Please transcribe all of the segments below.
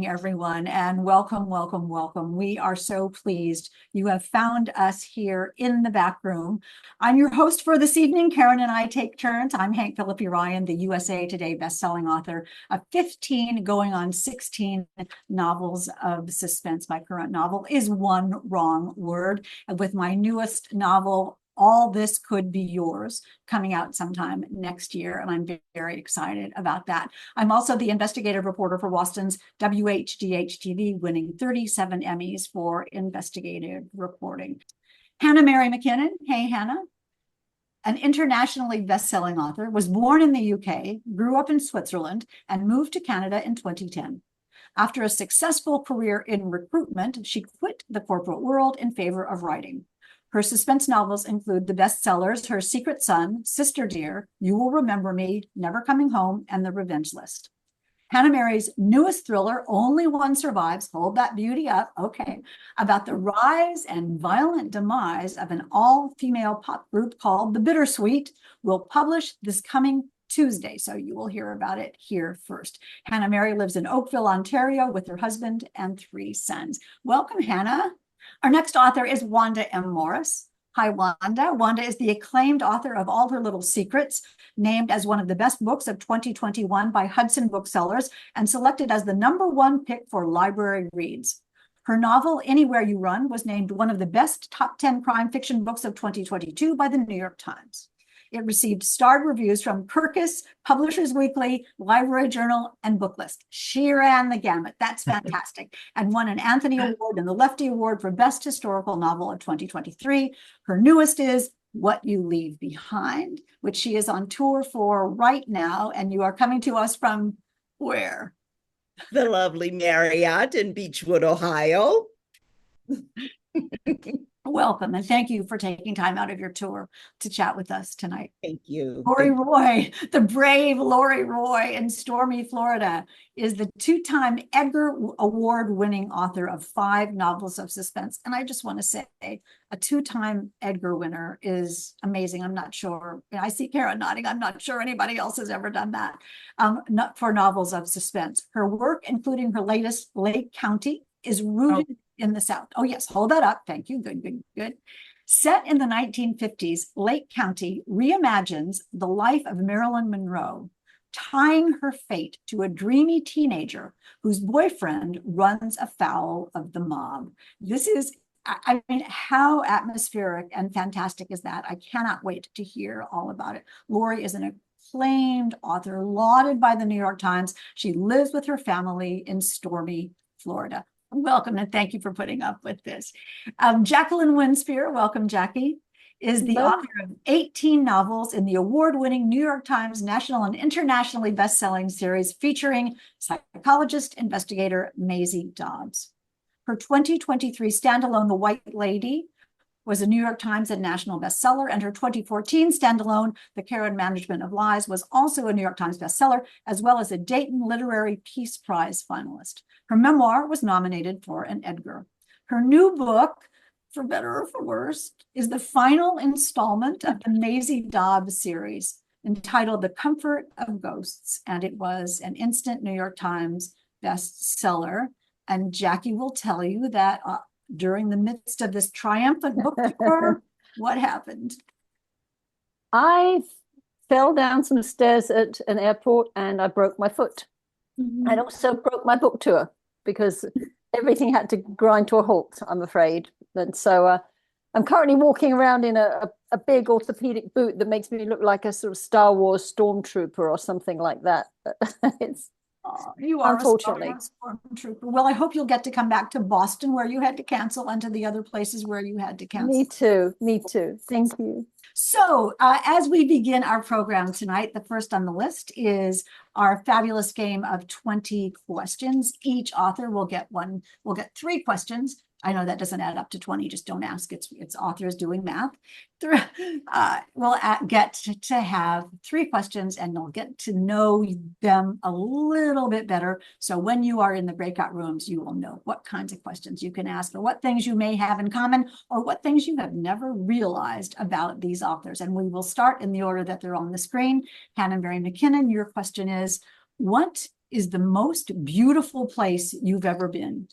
everyone, and welcome, welcome, welcome. We are so pleased you have found us here in the back room. I'm your host for this evening. Karen and I take turns. I'm Hank Philippi Ryan, the USA Today bestselling author of 15 going on 16 novels of suspense. My current novel is One Wrong Word. And with my newest novel, All This Could Be Yours, coming out sometime next year, and I'm very excited about that. I'm also the investigative reporter for Boston's WHDH-TV, winning 37 Emmys for investigative reporting. Hannah Mary McKinnon. Hey, Hannah. An internationally best-selling author, was born in the UK, grew up in Switzerland, and moved to Canada in 2010. After a successful career in recruitment, she quit the corporate world in favor of writing. Her suspense novels include the bestsellers Her Secret Son, Sister Dear, You Will Remember Me, Never Coming Home, and The Revenge List. Hannah Mary's newest thriller, Only One Survives, hold that beauty up, okay, about the rise and violent demise of an all-female pop group called The Bittersweet, will publish this coming Tuesday, so you will hear about it here first. Hannah Mary lives in Oakville, Ontario, with her husband and 3 sons. Welcome, Hannah. Our next author is Wanda M. Morris. Hi, Wanda. Wanda is the acclaimed author of All Her Little Secrets, named as one of the best books of 2021 by Hudson Booksellers, and selected as the #1 pick for library reads. Her novel, Anywhere You Run, was named one of the best top 10 crime fiction books of 2022 by the New York Times. It received starred reviews from Kirkus, Publishers Weekly, Library Journal, and Booklist. She ran the gamut. That's fantastic. And won an Anthony Award and the Lefty Award for Best Historical Novel of 2023. Her newest is What You Leave Behind, which she is on tour for right now. And you are coming to us from where? The lovely Marriott in Beechwood, Ohio. Welcome, and thank you for taking time out of your tour to chat with us tonight. Thank you. Lori Roy, the brave Lori Roy in stormy Florida, is the 2-time Edgar Award-winning author of 5 novels of suspense. And I just want to say, a 2-time Edgar winner is amazing. I'm not sure. I see Karen nodding. I'm not sure anybody else has ever done that, not for novels of suspense. Her work, including her latest, Lake County, is rooted in the South. Oh, yes. Hold that up. Thank you. Good, good, good. Set in the 1950s, Lake County reimagines the life of Marilyn Monroe, tying her fate to a dreamy teenager whose boyfriend runs afoul of the mob. This is, I mean, how atmospheric and fantastic is that? I cannot wait to hear all about it. Lori is an acclaimed author, lauded by the New York Times. She lives with her family in stormy Florida. Welcome, and thank you for putting up with this. Jacqueline Winspear, welcome, Jackie, is the author of 18 novels in the award-winning New York Times national and internationally best-selling series featuring psychologist investigator Maisie Dobbs. Her 2023 standalone, The White Lady, was a New York Times and national bestseller, and her 2014 standalone, The Care and Management of Lies, was also a New York Times bestseller, as well as a Dayton Literary Peace Prize finalist. Her memoir was nominated for an Edgar. Her new book, for better or for worse, is the final installment of the Maisie Dobbs series, entitled The Comfort of Ghosts, and it was an instant New York Times bestseller. And Jackie will tell you that during the midst of this triumphant book tour, what happened? I fell down some stairs at an airport and I broke my foot. Mm-hmm. I also broke my book tour because everything had to grind to a halt, I'm afraid. And so I'm currently walking around in a big orthopedic boot that makes me look like a sort of Star Wars stormtrooper or something like that. It's you are unfortunately a stormtrooper. Well, I hope you'll get to come back to Boston, where you had to cancel, and to the other places where you had to cancel. Me too. Me too. Thank you. So as we begin our program tonight, the first on the list is our fabulous game of 20 questions. Each author will get 3 questions. I know that doesn't add up to 20. Just don't ask. It's authors doing math. We'll get to have 3 questions, and you'll get to know them a little bit better. So when you are in the breakout rooms, you will know what kinds of questions you can ask, or what things you may have in common, or what things you have never realized about these authors. And we will start in the order that they're on the screen. Hannah Mary McKinnon, your question is, what is the most beautiful place you've ever been?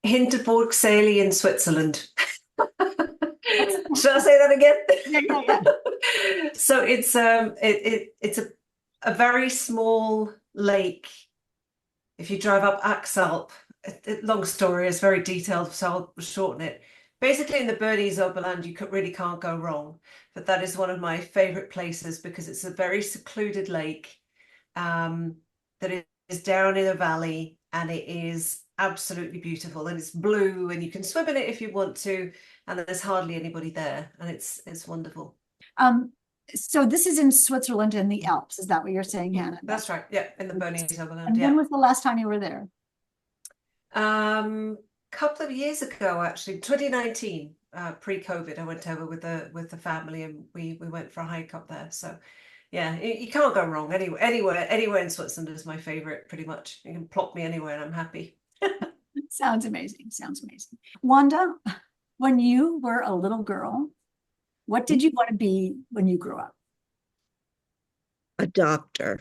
Hinterburg in Switzerland. Should I say that again? Yeah. So it's it's a very small lake. If you drive up Axalp, long story, it's very detailed, so I'll shorten it. Basically, in the Bernese Oberland, you really can't go wrong. But that is one of my favorite places because it's a very secluded lake that is down in a valley, and it is absolutely beautiful, and it's blue, and you can swim in it if you want to, and there's hardly anybody there, and it's wonderful. So this is in Switzerland in the Alps. Is that what you're saying, Hannah? That's right. Yeah, in the Bernese Oberland. And when was the last time you were there? Couple of years ago, actually, 2019, pre-COVID. I went over with the family, and we went for a hike up there. So yeah, you can't go wrong. Anywhere in Switzerland is my favorite, pretty much. You can plop me anywhere and I'm happy. Sounds amazing. Sounds amazing. Wanda, when you were a little girl, what did you want to be when you grew up? A doctor.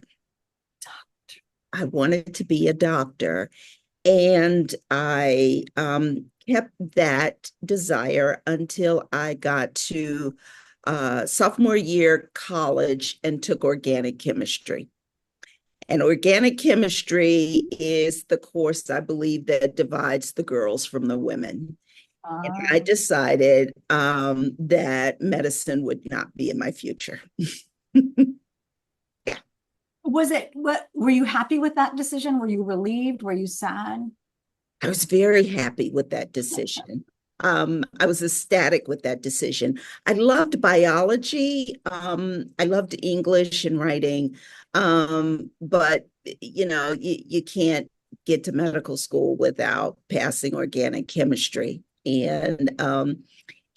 I wanted to be a doctor. And I kept that desire until I got to sophomore year college and took organic chemistry. And organic chemistry is the course, I believe, that divides the girls from the women. And I decided that medicine would not be in my future. Were you happy with that decision? Were you relieved? Were you sad? I was very happy with that decision. I was ecstatic with that decision. I loved biology. I loved English and writing. But you can't get to medical school without passing organic chemistry. And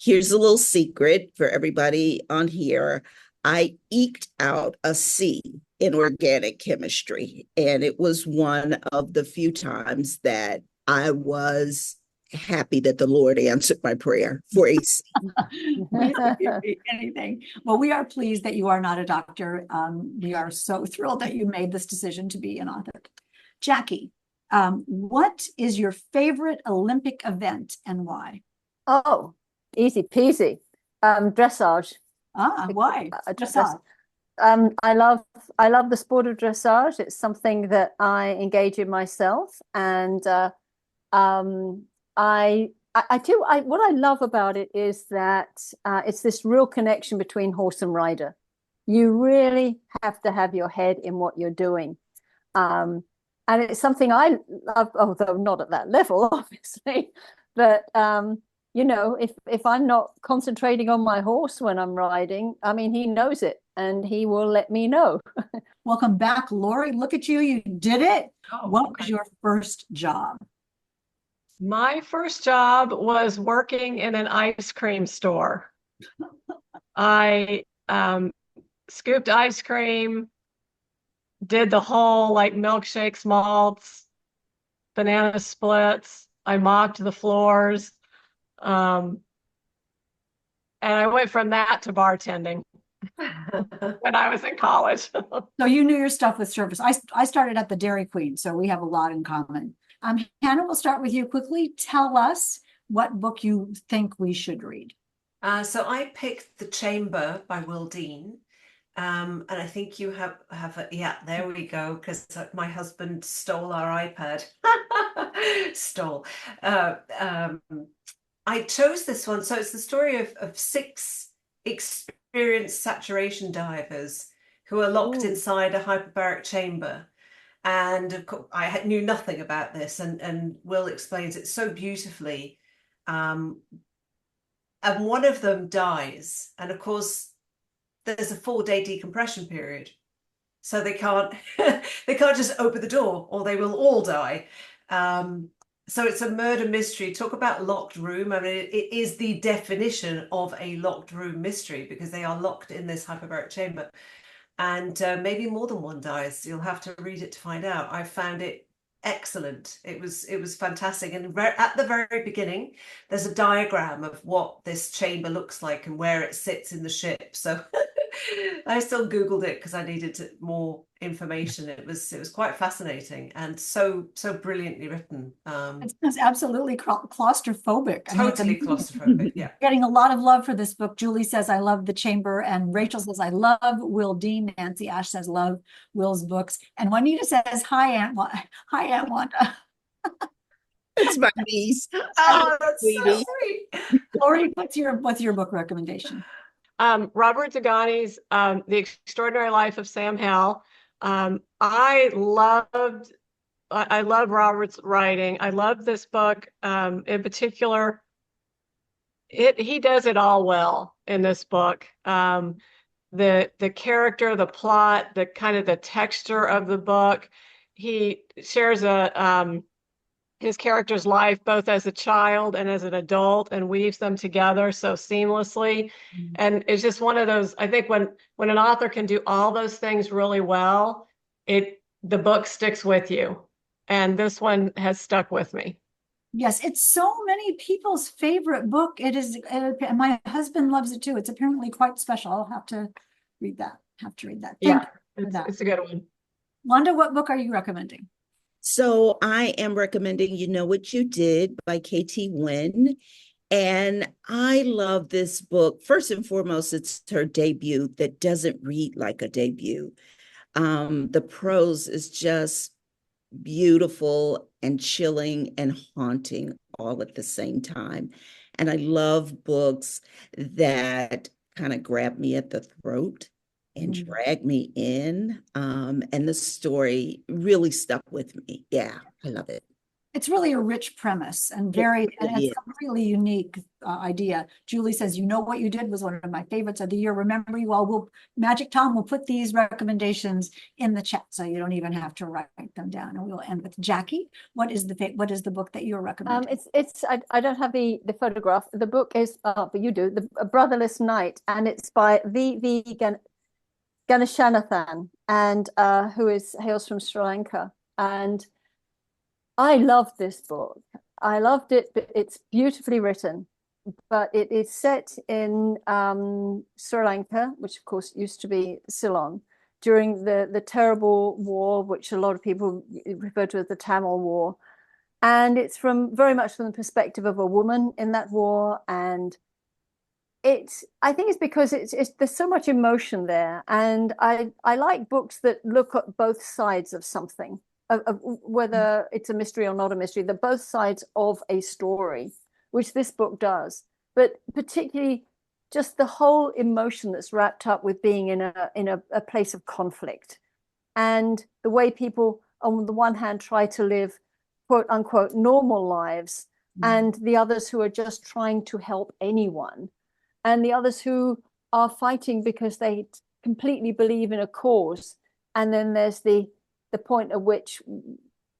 here's a little secret for everybody on here. I eked out a C in organic chemistry, and it was one of the few times that I was happy that the Lord answered my prayer for a C. Anything. Well, we are pleased that you are not a doctor. We are so thrilled that you made this decision to be an author. Jackie, what is your favorite Olympic event and why? Oh, easy peasy. Dressage. Why? Dressage. I love the sport of dressage. It's something that I engage in myself, and what I love about it is that it's this real connection between horse and rider. You really have to have your head in what you're doing, and it's something I love, although not at that level, obviously. But if I'm not concentrating on my horse when I'm riding, I mean, he knows it and he will let me know. Welcome back, Lori. Look at you. You did it. Oh, what was your first job? My first job was working in an ice cream store. I scooped ice cream, did the whole like milkshakes, malts, banana splits. I mopped the floors. And I went from that to bartending when I was in college. So you knew your stuff with service. I started at the Dairy Queen, so we have a lot in common. Hannah, we'll start with you quickly. Tell us what book you think we should read. So I picked The Chamber by Will Dean. And I think you have yeah, there we go, because my husband stole our iPad. Stole. I chose this one. So it's the story of 6 experienced saturation divers who are locked inside a hyperbaric chamber. And of course, I knew nothing about this, and Will explains it so beautifully. And one of them dies, and of course, there's a 4-day decompression period, so they can't they can't just open the door, or they will all die. So it's a murder mystery. Talk about locked room. I mean, it is the definition of a locked room mystery, because they are locked in this hyperbaric chamber. And maybe more than one dies. You'll have to read it to find out. I found it excellent. It was fantastic. And at the very beginning, there's a diagram of what this chamber looks like and where it sits in the ship. So I still Googled it because I needed more information. It was quite fascinating and so brilliantly written. It's absolutely claustrophobic. I mean, it's Totally claustrophobic. Yeah. getting a lot of love for this book. Julie says, I love The Chamber. And Rachel says, I love Will Dean. Nancy Ash says, love Will's books. And Juanita says, hi, Aunt Wanda. It's my niece. Oh, that's so sweetie. sweet. Lori, what's your book recommendation? Robert Degani's The Extraordinary Life of Sam Hell. I love Robert's writing. I love this book in particular. He does it all well in this book. The character, the plot, the kind of the texture of the book. He shares his character's life both as a child and as an adult and weaves them together so seamlessly. And it's just one of those, I think when an author can do all those things really well, the book sticks with you. And this one has stuck with me. Yes, it's so many people's favorite book. It is, and my husband loves it too. It's apparently quite special. I'll have to read that. Thank you for that. It's a good one. Wanda, what book are you recommending? So I am recommending You Know What You Did by K.T. Wynn. And I love this book. First and foremost, it's her debut that doesn't read like a debut. The prose is just beautiful and chilling and haunting all at the same time. And I love books that kind of grab me at the throat and drag me in. And the story really stuck with me. Yeah, I love it. It's really a rich premise and it's a really unique idea. Julie says, You Know What You Did was one of my favorites of the year. Remember, you all Magic Tom will put these recommendations in the chat, so you don't even have to write them down. And we'll end with Jackie. What is the book that you're recommending? I don't have the photograph. The book is, but you do, A Brotherless Night, and it's by V. Ganeshanathan, and who hails from Sri Lanka. And I loved this book. I loved it. It's beautifully written, but it is set in Sri Lanka, which of course used to be Ceylon, during the terrible war, which a lot of people refer to as the Tamil War. And it's very much from the perspective of a woman in that war. And I think it's because there's so much emotion there. And I like books that look at both sides of something. Of whether it's a mystery or not a mystery, they're both sides of a story, which this book does. But particularly just the whole emotion that's wrapped up with being in a place of conflict, and the way people, on the one hand, try to live quote unquote normal lives, and the others who are just trying to help anyone, and the others who are fighting because they completely believe in a cause. And then there's the point at which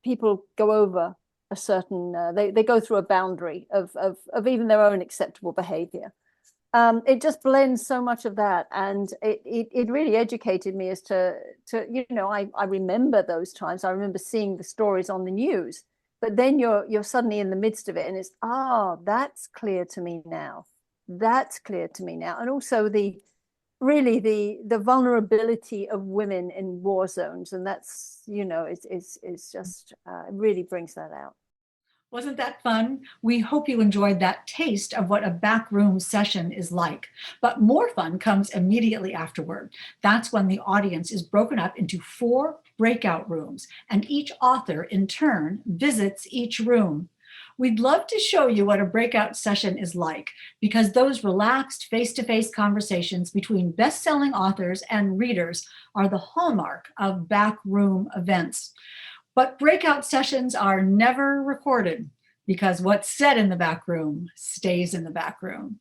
people go over a certain, they go through a boundary of even their own acceptable behavior. It just blends so much of that, and it really educated me as to I remember those times. I remember seeing the stories on the news, but then you're suddenly in the midst of it, and it's that's clear to me now. That's clear to me now, and also the vulnerability of women in war zones, and that's it's just really brings that out. Wasn't that fun? We hope you enjoyed that taste of what a backroom session is like. But more fun comes immediately afterward. That's when the audience is broken up into 4 breakout rooms, and each author in turn visits each room. We'd love to show you what a breakout session is like, because those relaxed face-to-face conversations between best-selling authors and readers are the hallmark of backroom events. But breakout sessions are never recorded, because what's said in the back room stays in the back room.